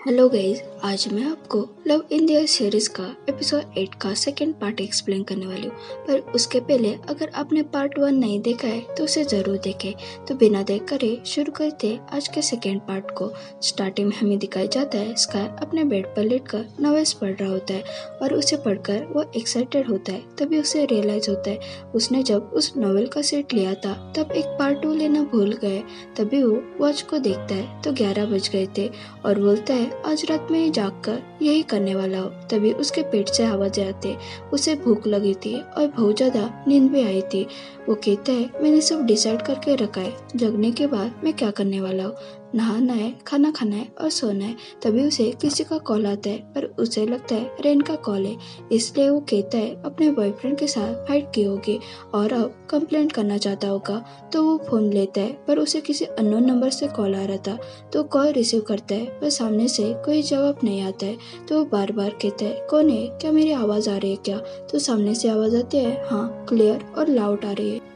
Hello guys, आज मैं आपको love in the air series का एपिसोड 8 का सेकंड पार्ट एक्सप्लेन करने वाली हूँ। पर उसके पहले अगर आपने पार्ट 1 नहीं देखा है तो उसे ज़रूर देखें। तो बिना देख कर ही शुरू करते आज के सेकंड पार्ट को। स्टार्टिंग में हमें दिखाया जाता है स्काई अपने बेड पर लेटकर नॉवेल्स पढ़ रहा होता है और उसे पढ़कर वो एक्साइटेड होता है। तभी उसे रियलाइज होता है उसने जब उस नॉवेल का सेट लिया था तब एक पार्ट 2 लेना भूल गए। तभी वो वॉच को देखता है तो 11 बज गए थे और बोलता है आज रात में ही जागकर यही करने वाला हो। तभी उसके पेट से आवाज आती, उसे भूख लगी थी और बहुत ज्यादा नींद भी आई थी। वो कहता है मैंने सब डिसाइड करके रखा है, जगने के बाद मैं क्या करने वाला हूँ। नहाना है, खाना खाना है और सोना है। तभी उसे किसी का कॉल आता है पर उसे लगता है रेन का कॉल है, इसलिए वो कहता है अपने बॉयफ्रेंड के साथ फाइट की होगी और अब कंप्लेंट करना चाहता होगा। तो वो फोन लेता है पर उसे किसी अननोन नंबर से कॉल आ रहा था तो कॉल रिसीव करता है पर सामने से कोई जवाब नहीं आता है। तो वो बार बार कहता है कौन है, क्या मेरी आवाज आ रही है क्या। तो सामने से आवाज आती है, हाँ क्लियर और लाउड आ रही है।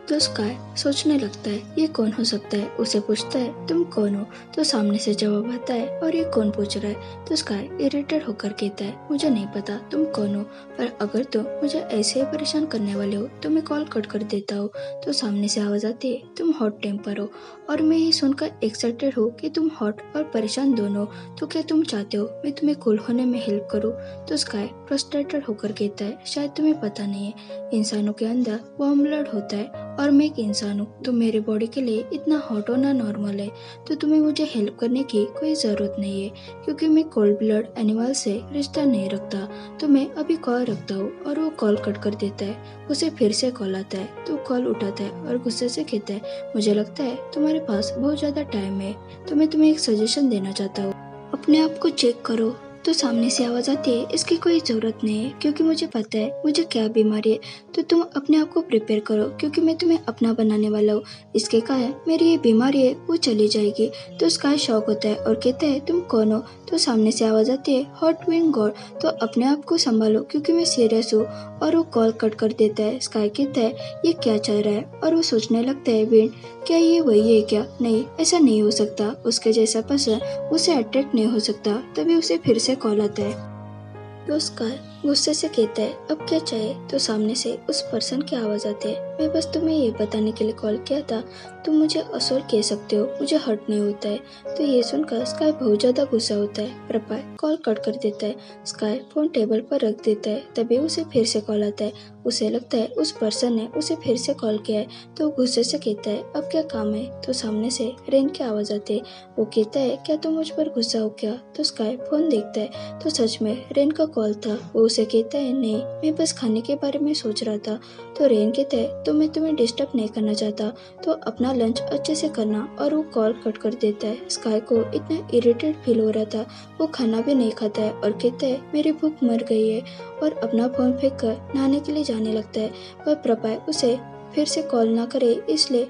तो स्काई सोचने लगता है ये कौन हो सकता है। उसे पूछता है तुम कौन हो। तो सामने से जवाब आता है और ये कौन पूछ रहा है। तो स्काई इरिटेट होकर कहता है मुझे नहीं पता तुम कौन हो, पर अगर तुम मुझे ऐसे ही परेशान करने वाले हो तो मैं कॉल कट कर देता हूँ। तो सामने से आवाज आती है तुम हॉट टेम्पर हो और मैं ये सुनकर एक्साइटेड हूँ कि तुम हॉट और परेशान दोनों हो। तो क्या तुम चाहते हो मैं तुम्हें कूल होने में हेल्प करूँ। तो स्काई फ्रस्ट्रेटेड होकर कहता है शायद तुम्हें पता नहीं है, इंसानों के अंदर वार्म ब्लड होता है और मैं एक इंसान हूँ। तो मेरे बॉडी के लिए इतना हॉट होना नॉर्मल है। तो तुम्हें मुझे हेल्प करने की कोई जरूरत नहीं है क्योंकि मैं कोल्ड ब्लड एनिमल से रिश्ता नहीं रखता। तो मैं अभी कॉल रखता हूँ। और वो कॉल कट कर देता है। उसे फिर से कॉल आता है तो कॉल उठाता है और गुस्से से कहता है मुझे लगता है तुम्हारे पास बहुत ज्यादा टाइम है, तो मैं तुम्हें एक सजेशन देना चाहता हूँ, अपने आप को चेक करो। तो सामने से आवाज आती है इसकी कोई जरूरत नहीं है क्योंकि मुझे पता है मुझे क्या बीमारी है। तो तुम अपने आप को प्रिपेयर करो क्योंकि मैं तुम्हें अपना बनाने वाला हूँ। इसके कारण मेरी ये बीमारी है वो चली जाएगी। तो स्काई शॉक होता है और कहता है तुम कौन हो। तो सामने से आवाज आती है हॉट विंड गॉड, तो अपने आप को संभालो क्योंकि मैं सीरियस हूँ। और वो कॉल कट कर देता है। स्काई कहता है ये क्या चल रहा है और वो सोचने लगता है विंड क्या ये वही है क्या, नहीं ऐसा नहीं हो सकता, उसके जैसा पर्सन उसे अट्रैक्ट नहीं हो सकता। तभी उसे फिर से कॉल आता है। तो उसका गुस्से से कहता है अब क्या चाहिए। तो सामने से उस पर्सन की आवाज आती है मैं बस तुम्हें ये बताने के लिए कॉल किया था, तुम मुझे असोल कह सकते हो, मुझे हर्ट नहीं होता है। तो ये सुनकर स्काई बहुत ज्यादा गुस्सा होता है। प्रपा कॉल कट कर देता है। स्काई फोन टेबल पर रख देता है। तभी उसे फिर से कॉल आता है। उसे लगता है उस पर्सन ने उसे फिर से कॉल किया है। तो गुस्से से कहता है अब क्या काम है। तो सामने से रेन की आवाज आती है। वो कहता है क्या तुम मुझ पर गुस्सा हो क्या। तो स्काई फोन देखता है तो सच में रेन का कॉल था। वो उसे कहता है नहीं मैं बस खाने के बारे में सोच रहा था। तो रेन कहता है तो मैं तुम्हें डिस्टर्ब नहीं करना चाहता, तो अपना लंच अच्छे से करना। और वो कॉल कट कर देता है। स्काई को इतना इरिटेट फील हो रहा था, वो खाना भी नहीं खाता है और कहता है मेरी भूख मर गई है और अपना फोन फेंक कर नहाने के लिए जाने लगता है। पर प्रपाय उसे फिर से कॉल ना करे इसलिए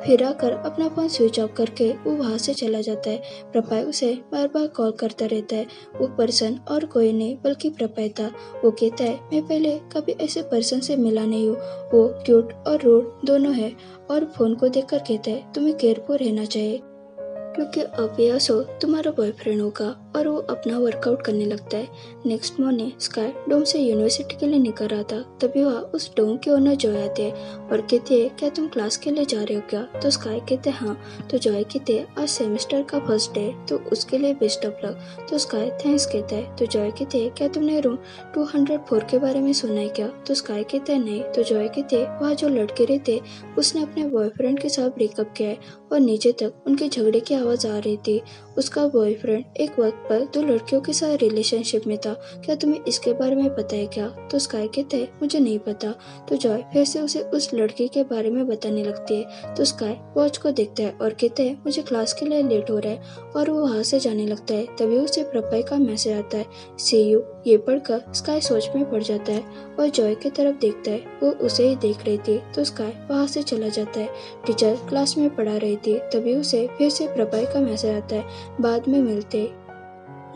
फिर आकर अपना फोन स्विच ऑफ करके वो वहां से चला जाता है। प्रपाय उसे बार बार कॉल करता रहता है। वो पर्सन और कोई नहीं बल्कि प्रपाय था। वो कहता है मैं पहले कभी ऐसे पर्सन से मिला नहीं हूँ, वो क्यूट और रूड दोनों है। और फोन को देखकर कहता है तुम्हें केयरफुल रहना चाहिए क्योंकि अब यह शो तुम्हारा बॉयफ्रेंड होगा। और वो अपना वर्कआउट करने लगता है। नेक्स्ट मॉर्निंग स्काई डोम से यूनिवर्सिटी के लिए निकल रहा था। तभी वह उस डोम के ओनर जॉय आते हैं और कहते हैं क्या तुम क्लास के लिए जा रहे हो क्या। तो स्काई कहते हैं हाँ। तो जॉय कहते हैं आज सेमेस्टर का फर्स्ट डे तो उसके लिए बेस्ट ऑफ लक। तो स्काई थैंक्स कहता है। तो जॉय कहते हैं क्या तुमने रूम 204 के बारे में सुना है क्या। तो स्काई कहते हैं नहीं। तो जॉय कहते हैं वहाँ जो लड़के रहते उसने अपने बॉयफ्रेंड के साथ ब्रेकअप किया है और नीचे तक उनके झगड़े की आवाज आ रही थी। उसका बॉयफ्रेंड एक वक्त पर 2 लड़कियों के साथ रिलेशनशिप में था, क्या तुम्हें इसके बारे में पता है क्या। तो स्काई कहते हैं मुझे नहीं पता। तो जॉय फिर से उसे उस लड़की के बारे में बताने लगती है। तो स्काई वॉच को देखता है और कहते हैं मुझे क्लास के लिए लेट हो रहा है और वो वहां से जाने लगता है। तभी उसे प्रपाई का मैसेज आता है सी यू। ये पढ़कर स्काई सोच में पड़ जाता है और जॉय की तरफ देखता है, वो उसे ही देख रही थी। तो स्काई वहां से चला जाता है। टीचर क्लास में पढ़ा रही थी। तभी उसे फिर से प्रपाई का मैसेज आता है बाद में मिलते।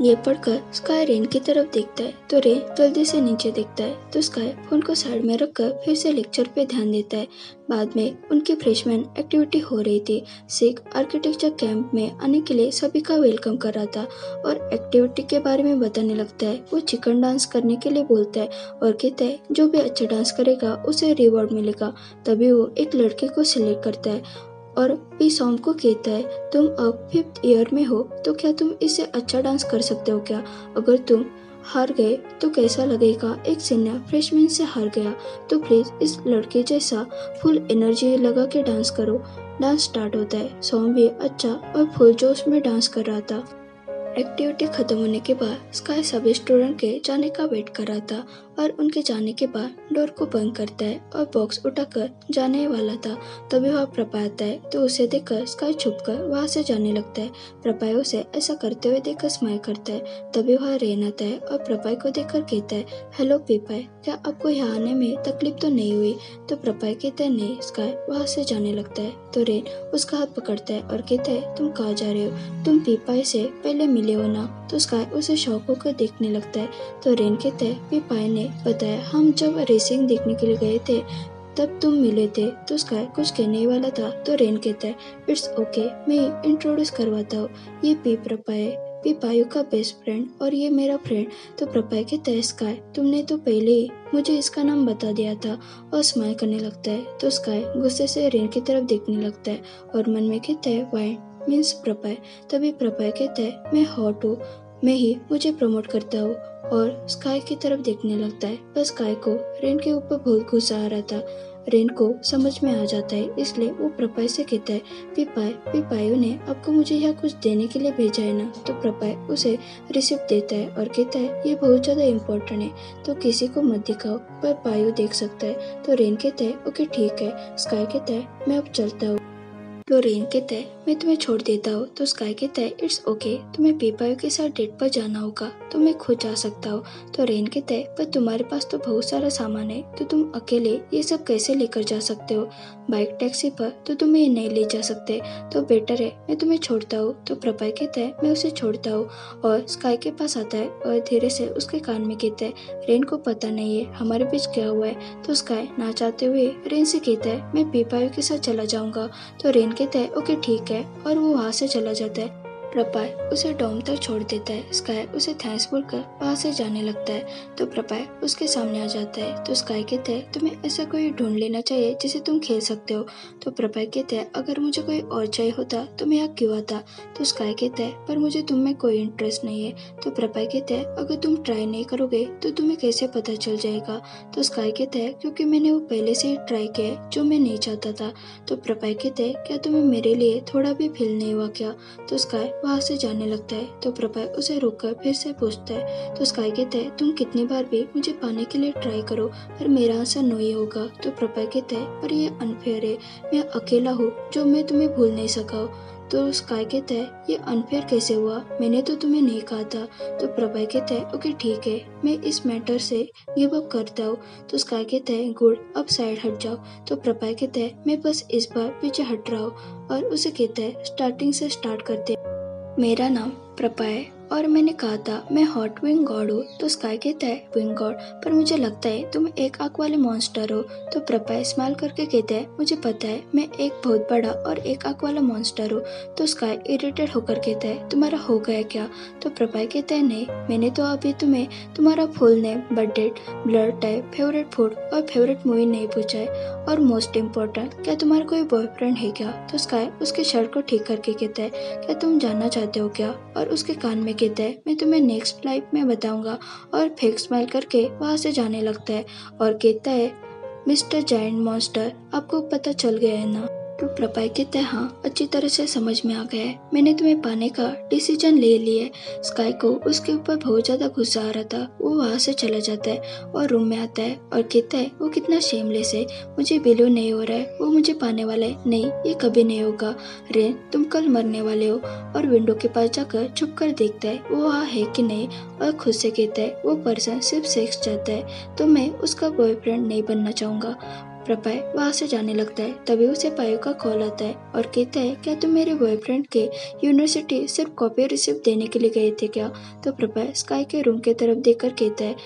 ये पढ़कर स्काई रेन की तरफ देखता है तो रेन जल्दी से नीचे देखता है तो स्काई फोन को साइड में रखकर फिर से लेक्चर पे ध्यान देता है। बाद में उनकी फ्रेशमैन एक्टिविटी हो रही थी। सिख आर्किटेक्चर कैंप में आने के लिए सभी का वेलकम कर रहा था और एक्टिविटी के बारे में बताने लगता है। वो चिकन डांस करने के लिए बोलता है और कहता है जो भी अच्छा डांस करेगा उसे रिवॉर्ड मिलेगा। तभी वो एक लड़के को सिलेक्ट करता है और पी सॉन्ग को कहता है तुम अब 5th ईयर में हो तो क्या तुम इससे अच्छा डांस कर सकते हो क्या? अगर तुम हार गए तो कैसा लगेगा? एक सीनियर फ्रेशमैन से हार गया तो प्लीज इस लड़के जैसा फुल एनर्जी लगा के डांस करो। डांस स्टार्ट होता है। सॉन्ग भी अच्छा और फुल जोश में डांस कर रहा था। एक्टिविटी खत्म होने के बाद स्काई सभी स्टूडेंट के जाने का वेट कर रहा था और उनके जाने के बाद डोर को बंद करता है और बॉक्स उठाकर जाने वाला था। तभी वह प्रपाय आता है तो उसे देखकर स्काई छुपकर वहां से जाने लगता है। प्रपाय उसे ऐसा करते हुए देखकर स्माइल करता है। तभी वह रेन आता है और प्रपाय को देखकर कहता है हेलो पीपाय, क्या आपको यहाँ आने में तकलीफ तो नहीं हुई? तो प्रपाय कहता है नहीं। स्काई वहां से जाने लगता है तो रेन उसका हाथ पकड़ता है और कहता है तुम कहाँ जा रहे हो? तुम पीपाय से पहले मिले हो ना? तो स्काई उसे शौक होकर देखने लगता है तो रेन कहता है पीपाय ने बताया हम जब रेसिंग देखने के लिए गए थे तब तुम मिले थे। तो स्काई कुछ कहने ही वाला था तो रेन कहता है इट्स ओके, मैं इंट्रोड्यूस करवाता हूँ, ये प्रपाय, पीपायू का बेस्ट फ्रेंड और ये मेरा फ्रेंड। तो प्रपाय कहता है स्काई तुमने तो पहले ही मुझे इसका नाम बता दिया था और स्माइल करने लगता है। तो स्काई गुस्से से रेन की तरफ देखने लगता है और मन में कहता है वाई मीन्स प्रपाय। तभी प्रपाय कहता है मैं हॉट हूँ, मैं ही मुझे प्रमोट करता हूँ और स्काई की तरफ देखने लगता है। पर स्काई को रेन के ऊपर बहुत गुस्सा आ रहा था। रेन को समझ में आ जाता है इसलिए वो प्रपाय से कहता है पीपायू ने आपको मुझे यहाँ कुछ देने के लिए भेजा है ना? तो प्रपाय उसे रिसिप्ट देता है और कहता है ये बहुत ज्यादा इम्पोर्टेंट है तो किसी को मत दिखाओ, पर पायू देख सकता है। तो रेन कहता है ओके ठीक है। स्काई कहता है मैं अब चलता हूँ। तो रेन कहता है मैं तुम्हें छोड़ देता हूँ। तो स्काई कहता है इट्स ओके, तुम्हें पीपायू के साथ डेट पर जाना होगा तो मैं खुद जा सकता हूँ। तो रेन कहता है पर तुम्हारे पास तो बहुत सारा सामान है तो तुम अकेले ये सब कैसे लेकर जा सकते हो? बाइक टैक्सी पर तो तुम्हें ये नहीं ले जा सकते, तो बेटर है मैं तुम्हें छोड़ता हूँ। तो प्रपाय कहता है मैं उसे छोड़ता हूँ और स्काई के पास आता है और धीरे से उसके कान में कहता है रेन को पता नहीं है हमारे बीच क्या हुआ है। तो स्काई ना चाहते हुए रेन से कहता है मैं पीपायू के साथ चला जाऊंगा। तो रेन कहता है ओके ठीक है और वो वहाँ से चला जाता है। प्रपाय उसे डोम तक छोड़ देता है। स्काई उसे थैंक्स बोलकर वहाँ से जाने लगता है तो प्रपाय उसके सामने आ जाता है। तो स्काई कहता है तुम्हें ऐसा कोई ढूंढ लेना चाहिए जिसे तुम खेल सकते हो। तो प्रपाय कहता है अगर मुझे कोई और चाहिए होता तो मैं यहाँ क्यों आता? तो स्काई कहता है पर मुझे तुम में कोई इंटरेस्ट नहीं है। तो प्रपाय कहता है अगर तुम ट्राई नहीं करोगे तो तुम्हें कैसे पता चल जाएगा? तो स्काई कहता है क्योंकि मैंने वो पहले से ही ट्राई किया है जो मैं नहीं चाहता था। तो प्रपाय कहता है क्या तुम्हें मेरे लिए थोड़ा भी फील नहीं हुआ क्या? तो स्काई वहाँ से जाने लगता है तो प्रपाय उसे रोककर फिर से पूछता है। तो स्काई कहता है तुम कितनी बार भी मुझे पाने के लिए ट्राई करो पर मेरा आंसर नहीं होगा। तो प्रपाय कहता है पर ये अनफेयर है, मैं अकेला हूँ जो मैं तुम्हें भूल नहीं सका। तो स्काई कहता है ये अनफेयर कैसे हुआ, मैंने तो तुम्हें नहीं कहा था। तो प्रपाय कहता है ओके ठीक है मैं इस मैटर से गिव अप करता हूँ। तो स्काई कहता है गुड अब साइड हट जाओ। तो प्रपाय कहता है मैं बस इस बार पीछे हट रहा हूँ और उसे कहता है स्टार्टिंग से स्टार्ट करते। मेरा नाम प्रपाय और मैंने कहा था मैं हॉट विंग गॉड हूँ। तो स्काई कहता है विंग गॉड, पर मुझे लगता है तुम एक आंख वाले मॉन्स्टर हो। तो प्रपाय स्माइल करके कहता है मुझे पता है मैं एक बहुत बड़ा और एक आंख वाला मॉन्स्टर हूँ। तो स्काई इरिटेट होकर कहता है तुम्हारा हो गया क्या? तो प्रपाय कहता है नहीं, मैंने तो अभी तुम्हें तुम्हारा full name, birth date, blood type, favourite food और फेवरेट मूवी नहीं पूछा है और मोस्ट इम्पोर्टेंट क्या तुम्हारा कोई बॉयफ्रेंड है क्या? तो स्काई उसके शर्ट को ठीक करके कहता है क्या तुम जानना चाहते हो क्या? और उसके कान में कहता है मैं तुम्हें नेक्स्ट लाइफ में बताऊंगा और फेक स्माइल करके वहां से जाने लगता है और कहता है मिस्टर जायंट मॉन्स्टर आपको पता चल गया है ना? तो प्रपाय कहता है हाँ अच्छी तरह से समझ में आ गया है, मैंने तुम्हें पाने का डिसीजन ले लिया है। स्काई को उसके ऊपर बहुत ज्यादा गुस्सा आ रहा था। वो वहाँ से चला जाता है और रूम में आता है और कहता है वो कितना शेमलेस है, मुझे बिलीव नहीं हो रहा है वो मुझे पाने वाला है, नहीं ये कभी नहीं होगा। रेन तुम कल मरने वाले हो। और विंडो के पास जाकर छुप कर देखता है वो वहाँ है कि नहीं और खुद से कहता है वो पर्सन सिर्फ सेक्स चाहता है तो मैं उसका बॉयफ्रेंड नहीं बनना चाहूंगा। प्रपाय वहाँ से जाने लगता है। तभी उसे पायो का कॉल आता है और कहता है, क्या तुम मेरे बॉयफ्रेंड के यूनिवर्सिटी सिर्फ कॉपी रिसिप्ट देने के लिए गए थे क्या? तो प्रपाय स्काई के रूम की तरफ देखकर कहता है,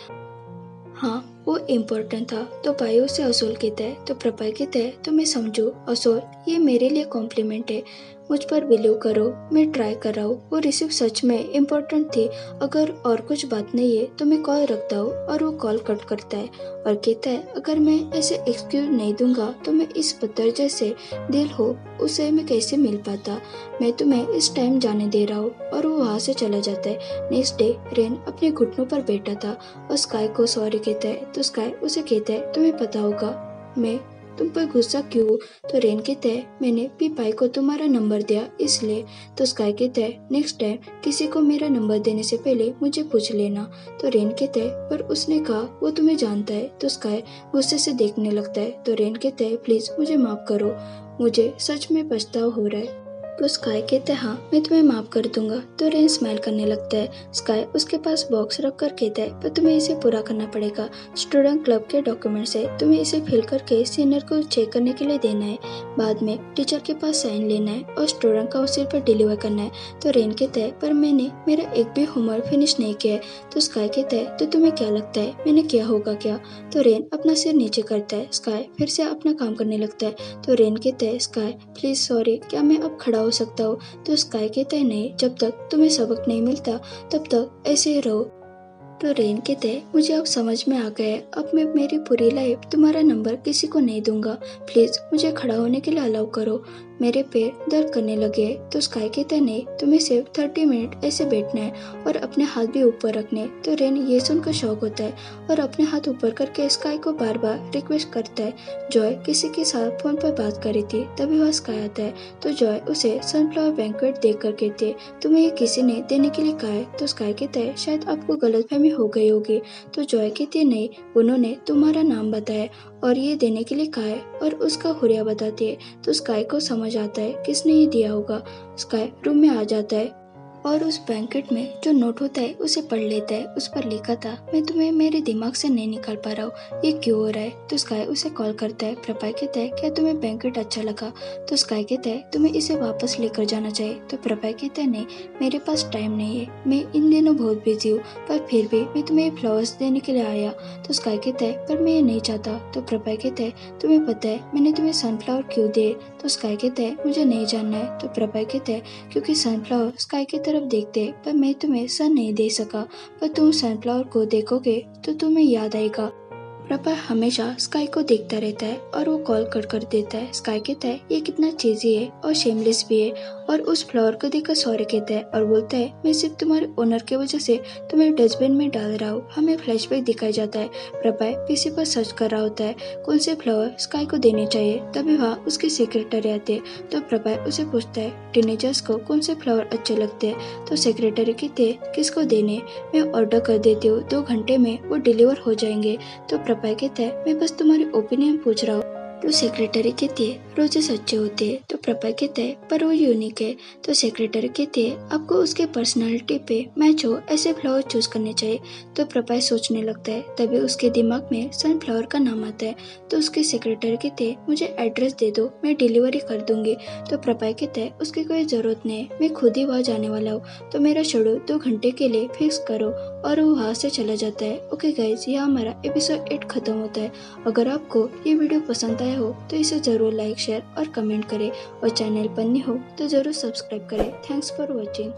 हाँ वो इम्पोर्टेंट था। तो पायो उसे असोल कहता है। तो प्रपाय कहता है, तो मैं समझू असोल ये मेरे लिए कॉम्प्लीमेंट है, मुझ पर बिलीव करो, मैं ट्राई कर रहा हूँ। वो रिसीव सच में इम्पोर्टेंट थी। अगर और कुछ बात नहीं है तो मैं कॉल रखता हूँ। और वो कॉल कट करता है और कहता है, अगर मैं ऐसे एक्सक्यूज नहीं दूंगा तो मैं इस पत्थर जैसे दिल हो उसे मैं कैसे मिल पाता। मैं तुम्हें इस टाइम जाने दे रहा हूँ। और वो वहाँ से चला जाता है। नेक्स्ट डे रेन अपने घुटनों पर बैठा था और स्काई को सॉरी कहता है। तो स्काई उसे कहता है, तुम्हें पता होगा मैं तुम पर गुस्सा क्यों? तो रेन कहता है, मैंने पीपाई को तुम्हारा नंबर दिया इसलिए। तो स्काई कहता है, नेक्स्ट टाइम किसी को मेरा नंबर देने से पहले मुझे पूछ लेना। तो रेन कहता है, पर उसने कहा वो तुम्हें जानता है। तो स्काई गुस्से से देखने लगता है। तो रेन कहता है, प्लीज मुझे माफ करो, मुझे सच में पछतावा हो रहा है। तो स्काई कहता है, हाँ मैं तुम्हें माफ कर दूंगा। तो रेन स्माइल करने लगता है। स्काई उसके पास बॉक्स रख कर कहता है, पर तुम्हें इसे पूरा करना पड़ेगा। स्टूडेंट क्लब के डॉक्यूमेंट्स है, तुम्हें इसे फिल करके सीनियर को चेक करने के लिए देना है। बाद में टीचर के पास साइन लेना है और स्टूडेंट काउंसिल पर डिलीवर करना है। तो रेन कहता है, पर मैंने मेरा एक भी होमवर्क फिनिश नहीं किया है। तो स्काई कहता है, तो तुम्हें क्या लगता है मैंने किया होगा क्या? तो रेन अपना सिर नीचे करता है। स्काई फिर से अपना काम करने लगता है। तो रेन कहता है, स्काई प्लीज सॉरी, क्या मैं अब खड़ा हो सकता हूँ? तो स्काई कहता है, नहीं, जब तक तुम्हें सबक नहीं मिलता तब तक ऐसे ही रहो। तो रेन कहते हैं, मुझे अब समझ में आ गया है, अब मैं मेरी पूरी लाइफ तुम्हारा नंबर किसी को नहीं दूंगा। प्लीज मुझे खड़ा होने के लिए अलाउ करो, मेरे पैर दर्द करने लगे। तो स्काई कहता है, नहीं, तुम्हें सिर्फ 30 मिनट ऐसे बैठना है और अपने हाथ भी ऊपर रखने। तो रेन ये सुनकर शौक होता है और अपने हाथ ऊपर करके स्काई को बार बार रिक्वेस्ट करता है। जॉय किसी के साथ फोन पर बात कर रही थी, तभी वह स्काई आता है। तो जॉय उसे सनफ्लावर बैंक्वेट देख कर कहती है, तुम्हें ये किसी ने देने के लिए कहा है? तो स्काई कहता है, शायद आपको गलतफहमी हो गई होगी। तो जॉय कहती है, नहीं, उन्होंने तुम्हारा नाम बताया और ये देने के लिए कहा है। और उसका हुरिया बताती है। तो स्काई को समझ आता है किसने ये दिया होगा। स्काई रूम में आ जाता है और उस बैंकेट में जो नोट होता है उसे पढ़ लेता है। उस पर लिखा था, मैं तुम्हें मेरे दिमाग से नहीं निकाल पा रहा हूँ, ये क्यों हो रहा है? तो स्काई उसे कॉल करता है। प्रपाय कहता है, क्या तुम्हें बैंकेट अच्छा लगा? तो स्काई कहता है, तुम्हें इसे वापस लेकर जाना चाहिए। तो प्रपाय कहता है, नहीं, मेरे पास टाइम नहीं है, मैं इन दिनों बहुत बिजी हूँ, पर फिर भी मैं तुम्हें फ्लावर्स देने के लिए आया। तो स्काई कहता है, पर मैं ये नहीं चाहता। तो प्रपाय कहता है, तुम्हें पता है मैंने तुम्हें सनफ्लावर क्यों दिए? तो स्काई कहता है, मुझे नहीं जानना है। तो प्रपाय कहता है, क्योंकि सनफ्लावर स्काई की तरफ देखते, पर मैं तुम्हें सन नहीं दे सका, पर तुम सनफ्लावर को देखोगे तो तुम्हें याद आएगा। प्रपा हमेशा स्काई को देखता रहता है और वो कॉल कर देता है। स्काई कहता है, ये कितना चीजी है और शेमलेस भी है। और उस फ्लावर को देखकर सॉरी कहता है और बोलता है, मैं सिर्फ तुम्हारे ओनर की वजह से तुम्हें डस्टबिन में डाल रहा हूँ। हमें फ्लैशबैक दिखाया जाता है। प्रपा पीसी पर सर्च कर रहा होता है कौन से फ्लावर स्काई को देने चाहिए। तभी वहाँ उसके सेक्रेटरी आते हैं। तो प्रपा उसे पूछता है, टीनेजर्स को कौन से फ्लावर अच्छे लगते हैं? तो सेक्रेटरी कहते हैं, किसको देने? मैं ऑर्डर कर देती हूँ, 2 घंटे में वो डिलीवर हो जाएंगे। तो प्रपाय कहता है, मैं बस तुम्हारी ओपिनियन पूछ रहा हूँ। तो सेक्रेटरी कहती है, रोजेस अच्छे होते हैं। तो प्रपाय कहता है, पर वो यूनिक है। तो सेक्रेटरी कहती है, आपको उसके पर्सनालिटी पे मैच हो ऐसे फ्लावर चूज करने चाहिए। तो प्रपाय सोचने लगता है। तभी उसके दिमाग में सनफ्लावर का नाम आता है। तो उसके सेक्रेटरी कहते हैं, मुझे एड्रेस दे दो, मैं डिलीवरी कर दूंगी। तो प्रपाय कहता है, उसकी कोई जरूरत नहीं है, मैं खुद ही वहाँ जाने वाला हूँ, तो मेरा शेड्यूल 2 घंटे के लिए फिक्स करो। और वो वहाँ से चला जाता है। ओके गाइज, यहाँ हमारा एपिसोड 8 खत्म होता है। अगर आपको ये वीडियो पसंद आया हो तो इसे जरूर लाइक, शेयर और कमेंट करें। और चैनल पर नहीं हो तो जरूर सब्सक्राइब करें। Thanks for watching.